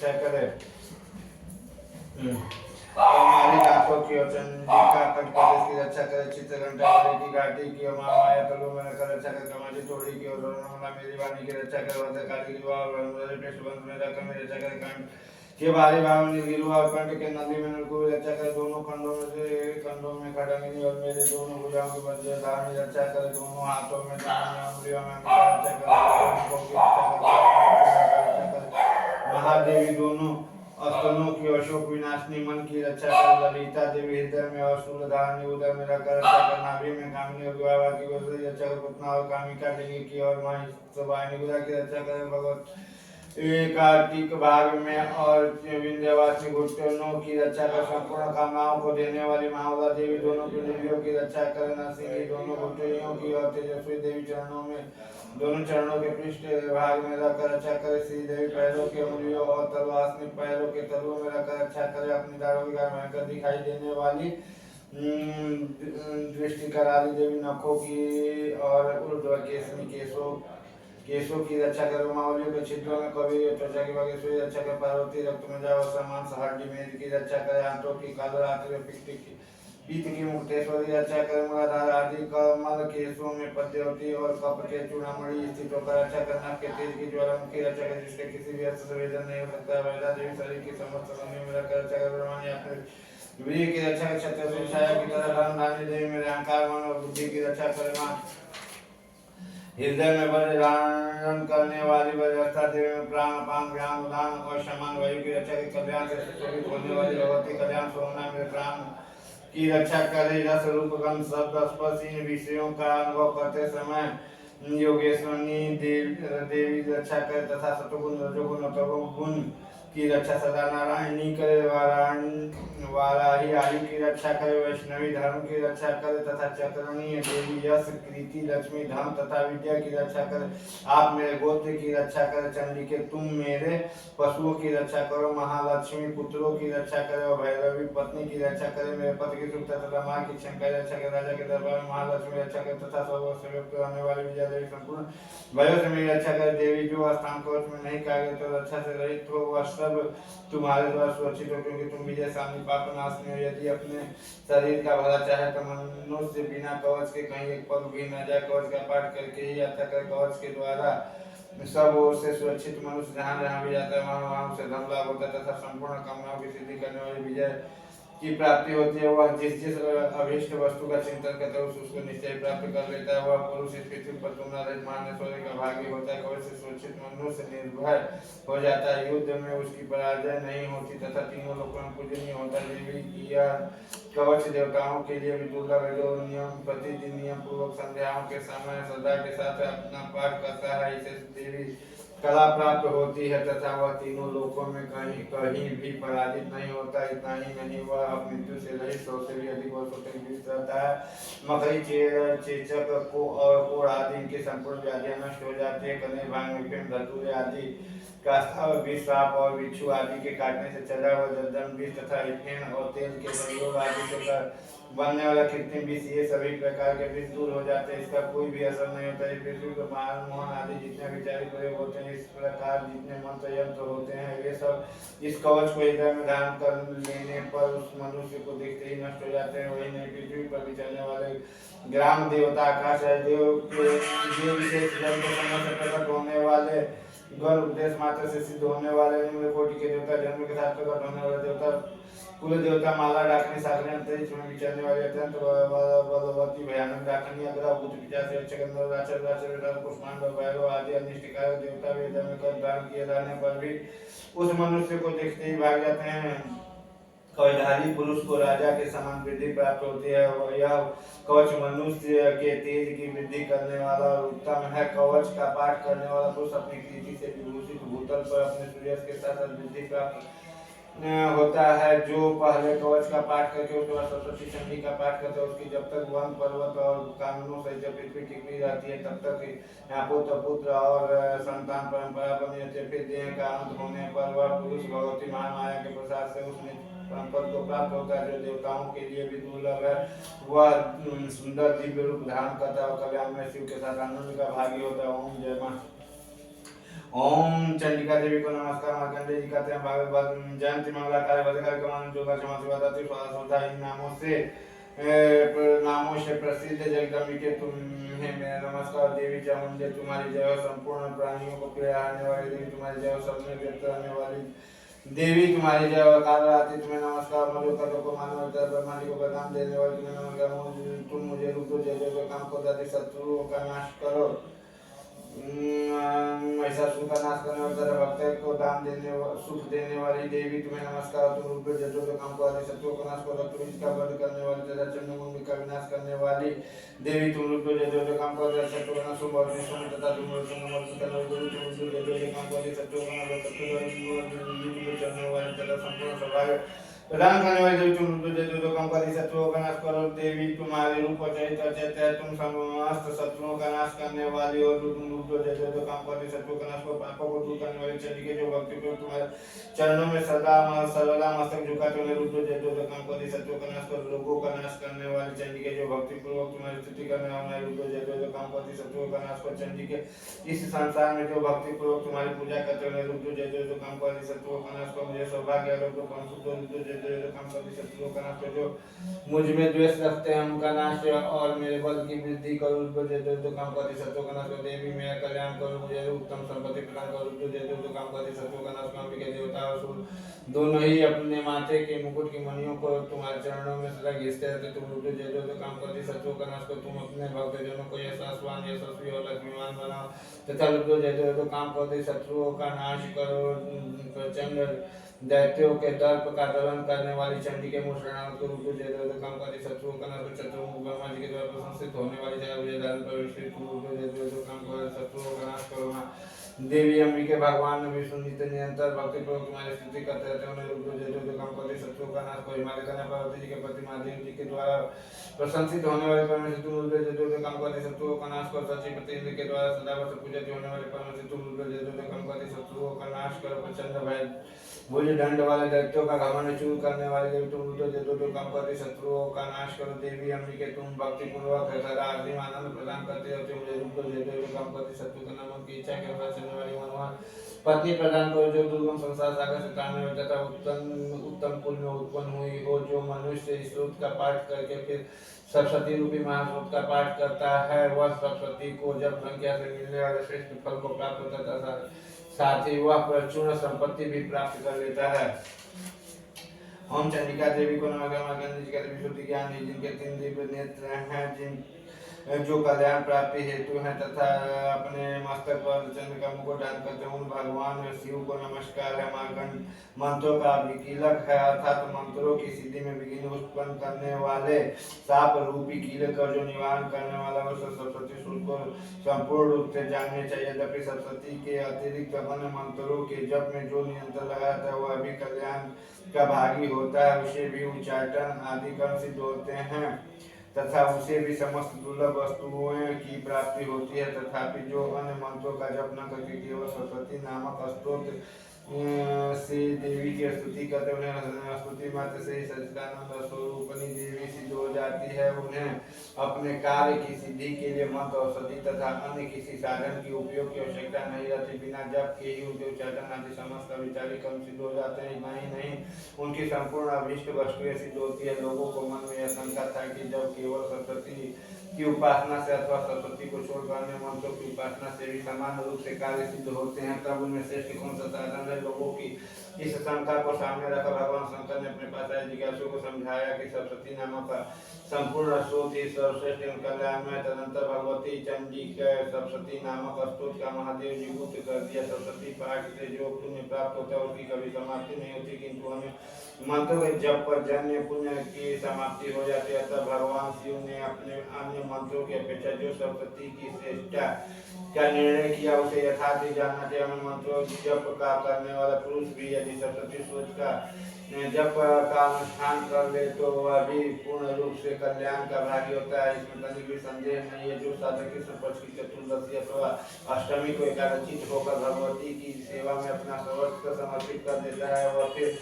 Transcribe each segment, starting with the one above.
रक्षा करे। हमारी आंखों की और चंडिका कट प्रदेश की रक्षा करे। चित्रघंटा वाले की घाटी की और महामाया तलु में रखकर रक्षा कर। कमाली तोड़ी की और रोनमला मेरी वाणी की रक्षा कर। वज्रकाली की वाह पृष्ठबंध में रखकर मेरी रक्षा कर। कंठ के भारी भाव गिरु और कंठ के नदी में नलकू रक्षा कर। दोनों खंडों में खड़ंगिनी और मेरे दोनों भुजाओं के बंधे धारण रक्षा कर। दोनों हाथों में उंगलियों में रक्षा कर। महादेवी दोनों स्तनों की अशोक विनाशनी मन की रक्षा कर। ललिता देवी हृदय में और शूलधारणी उदर में रखकर रक्षा कर। नाभि में कामिनी और विवाह की गोत्री रक्षा कर। पुतना और कामिका लिंग की और महिषवाहिनी गुदा की रक्षा कर। भगवत कार्तिक भाग में और विंध्यवासिनी घुटनों की रक्षा कर। संपूर्ण कामनाओं को देने वाली महावला देवी दोनों पिंडलियों की रक्षा कर। नरसिंह दोनों घुटनियों की और तेजस्वी देवी चरणों में दोनों चरणों के पृष्ठ भाग में रखकर रक्षा करे। श्री देवी पैरों के उंगलियों और तलवासनी पैरों के तलुओं में रखकर रक्षा करे। अपनी दाढ़ों की भयंकर दिखाई देने वाली दृष्टि कराली देवी नखों की और ऊर्ध्व केसनी केशों की रक्षा कर। मावलियों के छिद्रों में कवि त्वचा की बागेश्वरी रक्षा कर। पार्वती रक्त में जाओ समान हड्डी मेद की रक्षा करे। आंतों की कालरात्रि पीत की मुक्तेश्वरी रक्षा कर। मूलाधार आदि कमल केशों में पद्यवती और कप के चूड़ामणि स्थित होकर रक्षा कर। नाक के तेज की ज्वालामुखी रक्षा कर जिसके किसी भी अस्त्र से वेदन नहीं हो सकता। वैदा देवी शरीर की समस्त संधियों में रखकर रक्षा कर। ब्रह्मांड अपने वीर की रक्षा कर। क्षत्रिय छाया की तरह धन देवी मेरे अहंकार मन और बुद्धि की रक्षा करे। मां हृदय में वज्र धारण करने वाली वज्रस्था देवी में प्राण अपान ज्ञान उदान और शमान वायु की रक्षा के। कल्याण से सुशोभित होने वाली भगवती कल्याण सोमना में प्राण की रक्षा करे। रस रूप गंध शब्द स्पर्श इन विषयों का अनुभव करते समय योगेश्वरी देवी रक्षा करे तथा सतोगुण रजोगुण और तमोगुण की रक्षा सदा नारायणी करे। वाराही आयु की रक्षा करे। वैष्णवी धर्म की रक्षा करे तथा चक्रणी देवी यश कृति लक्ष्मी धन तथा विद्या की रक्षा करे। आप मेरे गोत्र की रक्षा करे। चंडिके तुम मेरे पशुओं की रक्षा करो। महालक्ष्मी पुत्रों की रक्षा करे और भैरवी पत्नी की रक्षा करे। मेरे पति की सुख तथा माँ की क्षमा की रक्षा करे। राजा के दरबार में महालक्ष्मी रक्षा करे तथा सर्वस्व रहने वाली विजया देवी संपूर्ण भयों से मेरी रक्षा करे। देवी जो स्थान कवच में नहीं कहा गया तो रक्षा से रहित हो वह सब तुम्हारे द्वारा सुरक्षित हो क्योंकि तुम विजय सामने पाप नाशनी हो। यदि अपने शरीर का भला चाहे तो मनुष्य बिना कवच के कहीं एक पग भी न जाए। कवच का पाठ करके ही यात्रा कर। कवच के द्वारा सब ओर से सुरक्षित मनुष्य जहाँ भी जाता है वहाँ उसे धन लाभ होता है तथा संपूर्ण कामनाओं की सिद्धि करने वाली विजय की प्राप्ति होती है। वह जिस अभीष्ट वस्तु का चिंतन करता है उसको निश्चय प्राप्त कर लेता है। वह पुरुष इस पृथ्वी पर तुलना रहित मान्य का भागी होता है। कवच से सुरक्षित मनुष्य निर्भय हो जाता है। युद्ध में उसकी पराजय नहीं होती तथा तीनों लोगों में पूजनीय होता है। देवी की यह कवच देवताओं के लिए भी दुर्लभ है। जो नियम प्रतिदिन नियम पूर्वक संध्याओं के समय श्रद्धा के साथ अपना पाठ करता है इसे देवी कला प्राप्त होती है तथा वह तीनों लोकों में कहीं भी पराजित नहीं होता। इतना ही नहीं वह मृत्यु से रहित 100 से भी अधिक वर्षों तक जीवित रहता है। मकई चेचक को और कोढ़ आदि इनकी संपूर्ण व्याधियां नष्ट हो जाती है। कने भांग धतूरे आदि का विष सांप और बिच्छू आदि के काटने से चला हुआ जर्दन विष तथा इथेन और तेल के प्रयोग आदि से बनने वाला कृत्रिम विष ये सभी प्रकार के विष दूर हो जाते हैं। इसका कोई भी असर नहीं होता। इस पृथ्वी पर महान मोहन आदि जितने विचारी प्रयोग होते हैं इस प्रकार जितने मंत्र यंत्र होते हैं वे सब इस कवच को हृदय में धारण कर लेने पर उस मनुष्य को देखते ही नष्ट हो जाते हैं। वही नहीं पृथ्वी पर भी चलने वाले ग्राम देवता आकाश है देव के विशेष जन्म के समय से प्रकट होने वाले गौर उपदेश मात्र से सिद्ध होने वाले निम्न कोटि के देवता जन्म के साथ प्रकट होने वाले देवता कुल देवता माला डाकनी सागरी अंतरिक्ष में विचरने वाले अत्यंत बलवती भयानक डाकनी अग्रह भूत पिचासी अक्षगंधर्व राक्षस पुष्पांड भैरव आदि अनिष्टकारक देवता वेद में कर धारण किए जाने पर भी उस मनुष्य को देखते ही भाग जाते हैं। कवचधारी पुरुष को राजा के समान वृद्धि प्राप्त होती है। यह कवच मनुष्य के तेज की वृद्धि करने वाला और उत्तम है। कवच का पाठ करने वाला पुरुष अपनी कीर्ति से विभूषित भूतल पर अपने सूर्य के साथ वृद्धि प्राप्त होता है। जो पहले कवच का पाठ करके उसके बाद सरस्वती चंडी का पाठ करता है उसकी जब तक वन पर्वत और कानूनों से जब पृथ्वी टिकनी रहती है तब तक यहाँ पुत्र और संतान परंपरा बनी रहती है। फिर देह का अंत होने पर वह पुरुष भगवती महामाया के प्रसाद से उसने पद को प्राप्त होता है जो देवताओं के लिए भी दुर्लभ है। वह सुंदर दिव्य रूप धारण करता है और कल्याण में शिव के साथ आनंद का भागी होता है। ओम जय मां ओम चंडिका देवी को नमस्कार। मार्कंडेय जी कहते हैं भागवत जयंती मंगला कार्य भद्रकाली कमान जो का क्षमा सेवा दाती स्वाहा इन नामों से प्रसिद्ध जगदम्बिके तुम्हें मेरा नमस्कार। देवी चामुंडे तुम्हारी जय हो। संपूर्ण प्राणियों को पीड़ाने वाली देवी तुम्हारी जय हो। सब में व्यक्त रहने वाली देवी तुम्हारी जय हो। काल रात्रि तुम्हें नमस्कार। मधुकर को मानव ब्रह्मांड को वरदान देने वाली तुम्हें नमस्कार। तुम मुझे रूप दो जय जय काम को दाती शत्रुओं का नाश करो। महिषासुर का नाश करने वाले तेरे भक्त को दान देने सुख देने वाली देवी तुम्हें नमस्कार। तुम रूप में जो काम को आदि शत्रुओं का नाश करो। तुम इसका वध करने वाली तेरा चंद्रमुंड का विनाश करने वाली देवी तुम रूप में जो काम को आदि शत्रुओं का नाश करो। तथा तुम करने वाली काम को आदि शत्रुओं का नाश करने वाली तेरा संपूर्ण स्वभाव प्रदान करने वाली देवी तुम जो काम को आदि शत्रुओं का नाश करो। देवी तुम्हारे रूप चरित्र चैत्य तुम समस्त शत्रुओं का नाश करने वाली और तुम रूप जो काम को आदि शत्रुओं का नाश करो। पापों को दूर करने वाली चंडिके जो भक्ति को तुम्हारे चरणों में सदा सर्वदा मस्तक झुकाते हुए रूप जो काम को आदि शत्रुओं का नाश करो। लोगों का नाश करने वाली चंडिके जो भक्ति पूर्वक तुम्हारी स्तुति करने वाले रूप जो काम को आदि शत्रुओं का नाश करो। चंडिके इस संसार में जो भक्ति पूर्वक तुम्हारी पूजा करते हुए रूप जो काम को आदि शत्रुओं का नाश करो। मुझे सौभाग्य आरोग्य काम को आदि शत्रुओं का नाश करो। जो मुझ में द्वेष रखते हैं उनका नाश और मेरे बल की वृद्धि करो। जो काम को आदि शत्रुओं का नाश करो। देवी मेरा कल्याण करो। मुझे उत्तम संपत्ति प्रदान करो। जो काम को आदि शत्रुओं का नाश करो। के देवता और दोनों ही अपने माथे के मुकुट की मणियों को तुम्हारे चरणों में सदा घिसते रहते। तुम जो काम को आदि शत्रुओं का नाश करो। तुम अपने भक्तजनों को यशस्वान यशस्वी और लक्ष्मीवान बनाओ तथा जो काम को आदि शत्रुओं का नाश करो। प्रचंड दैत्यों के दर्प का दलन करने वाली चंडी के मुशरणार्थ को रूप जो काम को आदि शत्रुओं का नाश करो। चतुर्मुख ब्रह्मा जी के द्वारा प्रशंसित होने वाली काम को आदि शत्रुओं का नाश करो। देवी अम्बिके भगवान विष्णु नित्य निरंतर भक्ति पूर्वक तुम्हारी स्तुति करते रहते हैं। जो काम को आदि शत्रुओं का नाश करो। हिमालय कन्या पार्वती जी के पति महादेव जी के द्वारा प्रशंसित होने वाले परमेश्वर जो काम को आदि शत्रुओं का नाश करो। सचिपति इंद्र के द्वारा सदा वर्ष पूजित होने वाले परमेश्वर जो काम को आदि शत्रुओं का नाश करो। प्रचंड भय भुज दंड वाले दैत्यों का घमंड चूर करने वाले देवी तुम जो काम को आदि शत्रुओं का नाश करो। देवी अम्बिके तुम भक्ति पूर्वक सदा आदि आनंद प्रदान करते रहते हो। मुझे जो काम को आदि शत्रु का नाम की इच्छा के अनुसार चलने वाली मनोहर पत्नी प्रदान करो। जो दुर्गम संसार सागर से तारने वाली तथा उत्तम कुल में उत्पन्न हुई हो। जो मनुष्य इस स्रोत का पाठ करके फिर सरस्वती रूपी महास्रोत का पाठ करता है वह सरस्वती को जब संख्या से मिलने वाले श्रेष्ठ फल को प्राप्त होता था। साथ ही वह प्रचुर संपत्ति भी प्राप्त कर लेता है। ओम चंडिका देवी को नमस्कार। मार्कंडेय जी का विशुद्ध ज्ञान है जिनके 3 दिव्य नेत्र हैं जिन जो कल्याण प्राप्ति हेतु है तथा अपने मस्तक पर चंद्र का मुकुट धारण करते हैं उन भगवान शिव को नमस्कार है। मार्कंड मंत्रों का विकीलक है अर्थात मंत्रों की सिद्धि में विघ्न उत्पन्न करने वाले साप रूपी कीलक का जो निवारण करने वाला उस सरस्वती सूक्त को संपूर्ण रूप से जानने चाहिए। यद्यपि सरस्वती के अतिरिक्त अन्य मंत्रों के जप में जो नियंत्रण लगाता है वह भी कल्याण का भागी होता है। उसे भी उच्चाटन आदि कर्म सिद्ध होते हैं तथा उसे भी समस्त दुर्लभ वस्तुओं की प्राप्ति होती है। तथापि जो अन्य मंत्रों का जप न करके केवल सरस्वती नामक स्तोत्र से देवी की स्तुति करते उन्हें स्तुति मात्र से ही सच्चिदानंद स्वरूपनी देवी सिद्ध हो जाती है। उन्हें अपने कार्य की सिद्धि के लिए मंत्र औषधि तथा अन्य किसी साधन की उपयोग की आवश्यकता नहीं रहती। बिना जप के ही उनके उच्चाटन आदि समस्त विचारी कर्म सिद्ध हो जाते हैं। नहीं उनकी संपूर्ण अभीष्ट वस्तुएं सिद्ध होती है। लोगों को मन में यह शंका था कि जब केवल सरस्वती की उपासना से अथवा सरस्वती को छोड़कर अन्य मंत्रों की उपासना से भी समान रूप से कार्य सिद्ध होते हैं तब उनमें श्रेष्ठ कौन सा साधन है। लोगों की इस शंका को सामने रखा भगवान शंकर ने अपने पास आए जिज्ञासु को समझाया कि सरस्वती नामक संपूर्ण स्रोत ही सर्वश्रेष्ठ एवं कल्याण में। तदंतर भगवती चंडी के सरस्वती नामक स्तोत्र का महादेव जी गुप्त कर दिया। सरस्वती पाठ से जो पुण्य प्राप्त होता है उसकी कभी समाप्ति नहीं होती किंतु हमें मंत्रों के जप पर जन्य पुण्य की समाप्ति हो जाती है। तब भगवान शिव ने अपने अन्य मंत्रों की अपेक्षा जो सरस्वती की श्रेष्ठता का निर्णय किया उसे यथार्थ ही जानना चाहिए। हमें मंत्रों जप का करने वाला पुरुष भी यदि सरस्वती सूत्र का जप का अनुष्ठान कर ले तो वह भी पूर्ण रूप से कल्याण का भागी होता है। इसमें तनिक भी संदेह नहीं है। जो साधक कृष्ण पक्ष की चतुर्दशी अथवा अष्टमी को एकादशित होकर भगवती की सेवा में अपना सर्वस्व समर्पित कर देता है वह फिर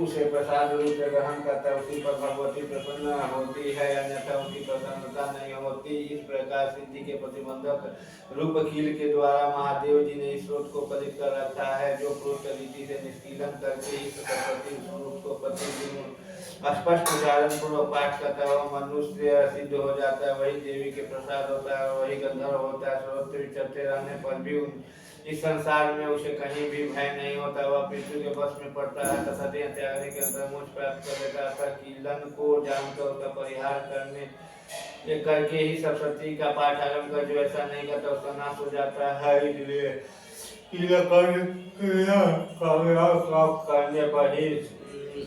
उसे प्रसाद रूप से ग्रहण करता है। उसी पर भगवती प्रसन्न होती है अन्यथा उनकी प्रसन्नता नहीं नहीं होती। इस प्रकार सिद्धि के प्रतिबंधक रूप कील के द्वारा महादेव जी ने इस स्रोत को पवित्र कर रखा है, जो प्रोक्त रीति से निष्कीलन करके इस सरस्वती स्वरूप को प्रतिदिन स्पष्ट उच्चारण पूर्वक पाठ करता है वह मनुष्य सिद्ध हो जाता है, वही देवी के प्रसाद होता है, वही गंधर्व होता है। सर्वत्र चलते रहने पर भी इस संसार में उसे कहीं भी भय नहीं होता, वह पृथ्वी के बस में पड़ता है तथा देह त्यागने के अंतर मोक्ष प्राप्त कर लेता है। कीलन को जानकर उसका परिहार करके ही सरस्वती का पाठ आरंभ कर, जो ऐसा नहीं करता उसका नाश हो जाता है। इसलिए करने पर ही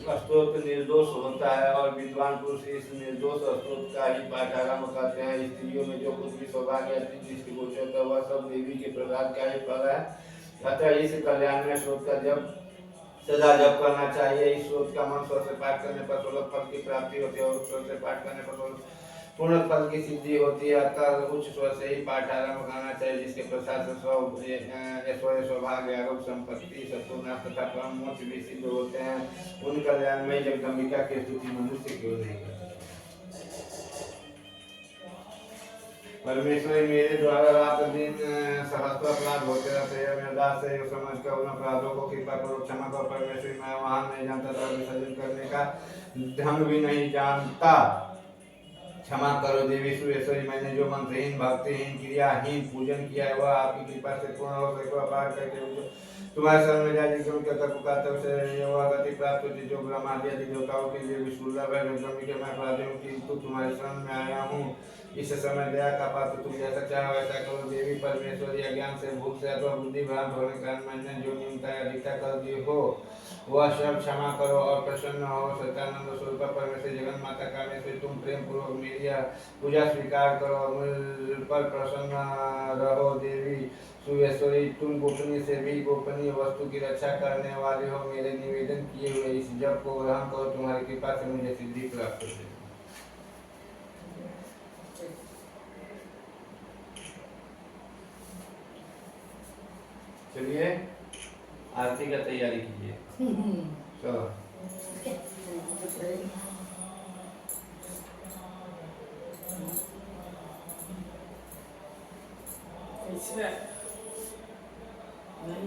स्तोत्र निर्दोष होता है और विद्वान पुरुष इस निर्दोष स्तोत्र का ही पाठ आरंभ करते हैं। स्त्रियों में जो कुछ भी सौभाग्य दृष्टि गोचर है वह सब देवी के प्रसाद का ही फल है। अतः इस कल्याण में स्रोत का जब सदा जप करना चाहिए। इस स्रोत का मन स्वर से पाठ करने पर 16 फल की प्राप्ति होती है और स्वर से पाठ करने पर पूर्ण फल की सिद्धि होती है। अतः उच्च स्वर से ही पाठ आरंभ करना चाहिए, जिसके प्रसाद से ऐश्वर्य सौभाग्य आरोग्य संपत्ति शत्रुनाश तथा परम मोक्ष भी सिद्ध होते हैं। उन कल्याण में जगदम्बिका की स्तुति मनुष्य क्यों नहीं करता। परमेश्वरी मेरे द्वारा रात दिन सहस्त्र अपराध होते रहते हैं, मैं दास से समझ कर उन अपराधों को कृपा करो क्षमा करो। परमेश्वरी मैं महान नहीं जानता था, विसर्जन करने का ढंग भी नहीं जानता, क्षमा करो देवी सुरेश्वरी। मैंने जो मंत्रहीन भक्तिहीन क्रियाहीन पूजन किया है वह आपकी कृपा से पूर्ण हो सके। अपार करके तुम्हारे शरण में जाने के उनके पुकारते उसे वह गति प्राप्त होती जो ब्रह्मादि आदि देवताओं के लिए विशुल्लभ है। के मैं अपराधियों किंतु तुम्हारे शरण में आया हूँ, इस समय दया का पात्र तुम जैसा चाहो वैसा करो। देवी परमेश्वरी अज्ञान से भूख से अथवा बुद्धि भ्रांत होने के कारण मैंने जो न्यूनता या अधिकता कर दी हो वह सब क्षमा करो और प्रसन्न हो। सत्यानंद स्वरूप परमेश्वरी जगन माता कामेश्वरी तुम प्रेम पूर्वक मेरी पूजा स्वीकार करो और मुझ पर प्रसन्न रहो। देवी सुरेश्वरी तुम गोपनीय से भी गोपनीय वस्तु की रक्षा करने वाले हो, मेरे निवेदन किए हुए इस जप को ग्रहण करो, तुम्हारी कृपा से मुझे सिद्धि प्राप्त हो। चलिए आरती का तैयारी कीजिए। चलो नहीं